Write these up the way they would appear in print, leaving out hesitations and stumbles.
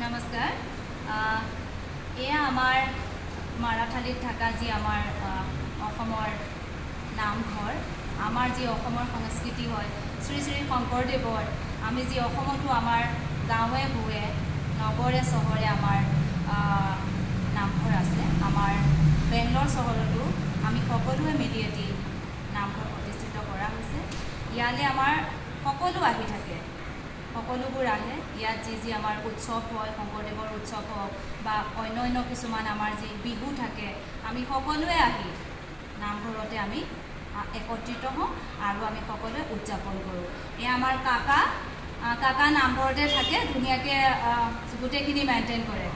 নমস্কাৰ এয়া আমাৰ মাৰাঠালীত থকা যি আমাৰ অসমৰ নামঘৰ আমাৰ যি অসমৰ সংস্কৃতি হয় শ্ৰী শ্ৰী শংকৰদেৱৰ আমি যি অসমতো আমাৰ গাঁৱে ভূঞে নগৰে চহৰে আমাৰ নামঘৰ আছে আমাৰ বেংগলৰ চহৰতো আমি সকলোৱে মিলি এটি নামঘৰ প্ৰতিষ্ঠিত কৰা হৈছে ইয়ালে আমাৰ সকলো আহি থাকে সকলোবোৰ আহে ইয়াত যি আমাৰ উৎসৱ হয় শংকৰদেৱৰ উৎসৱ হওক বা অন্য কিছুমান আমাৰ যি বিহু থাকে আমি সকলোৱে আহি নামঘৰতে আমি একত্ৰিত হওঁ আৰু আমি সকলোৱে উদযাপন কৰোঁ এয়া আমাৰ কাকা নামঘৰতে থাকে ধুনীয়াকৈ গোটেইখিনি মেইনটেইন কৰে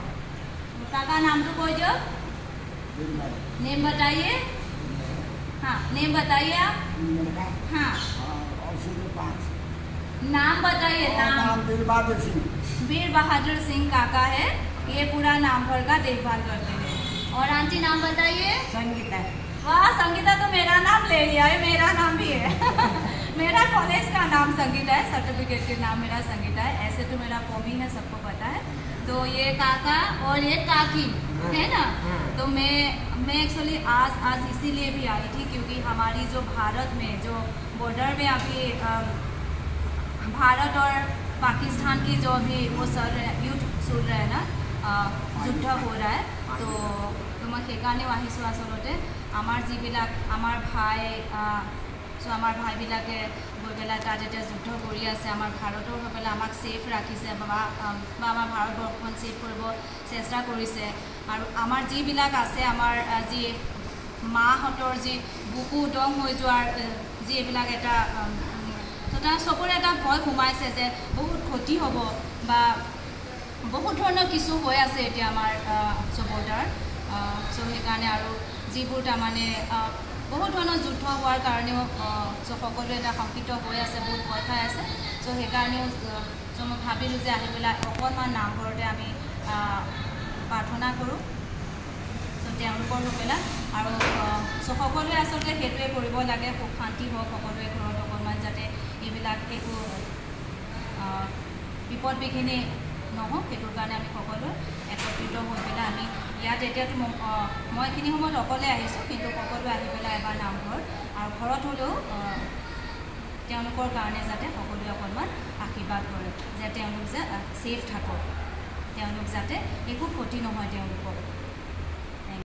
কাকা নামটো কৈ দিয়ক नेम बताइए हाँ नेम बताइए आप हाँ नाम बताइए नाम वीर बहादुर सिंह काका है ये पूरा नामघर का देखभाल करते हैं और आंटी नाम बताइए संगीता वाह संगीता तो मेरा नाम ले लिया है मेरा नाम भी है मेरा कॉलेज का नाम संगीता है सर्टिफिकेट के नाम मेरा संगीता है ऐसे तो मेरा कॉमी है सबको पता है तो ये काका और ये काकी है ना तो मैं एक्चुअली आज इसीलिए भी आई थी क्योंकि हमारी जो भारत में जो बॉर्डर में अभी भारत और पाकिस्तान की जो अभी वो युद्ध चल रहा है ना युद्ध हो रहा है तो मैं সেইকাৰণে আহিছোঁ আচলতে আমাৰ যিবিলাক আমাৰ ভাইবিলাকে গৈ পেলাই তাত এতিয়া যুদ্ধ কৰি আছে আমাৰ ভাৰতৰ হৈ পেলাই আমাক ছেফ ৰাখিছে বা আমাৰ ভাৰতবৰ্ষখন ছেফ কৰিব চেষ্টা কৰিছে আৰু আমাৰ যিবিলাক আছে আমাৰ যি মাহঁতৰ যি বুকু উদং হৈ যোৱাৰ যি এইবিলাক এটা তাৰ চবৰে এটা ভয় সোমাইছে যে বহুত ক্ষতি হ'ব বা বহুত ধৰণৰ কিছু হৈ আছে এতিয়া আমাৰ চবৰদাৰ চ' সেইকাৰণে আৰু যিবোৰ তাৰমানে বহুত ধৰণৰ যুদ্ধ হোৱাৰ কাৰণেও সকলোৱে এটা শংকিত হৈ আছে বহুত ভয় খাই আছে চ' সেইকাৰণেও মই ভাবিলোঁ যে আহি পেলাই অকণমান নামঘৰতে আমি প্ৰাৰ্থনা কৰোঁ চ' তেওঁলোকৰ হৈ পেলাই আৰু চ' সকলোৱে আচলতে সেইটোৱে কৰিব লাগে সুখ শান্তি হওক সকলোৱে ঘৰত অকণমান যাতে এইবিলাক একো বিপদ বিঘিনি নহওক সেইটোৰ কাৰণে আমি সকলোৱে একত্ৰিত হৈ পেলাই আমি ইয়াত এতিয়াতো মই এইখিনি সময়ত অকলে আহিছোঁ কিন্তু সকলোৱে আহি পেলাই এবাৰ নামঘৰ আৰু ঘৰত হ'লেও তেওঁলোকৰ কাৰণে যাতে সকলোৱে অকণমান আশীৰ্বাদ কৰে যে তেওঁলোক যে ছেফ থাকক তেওঁলোক যাতে একো ক্ষতি নহয় তেওঁলোকক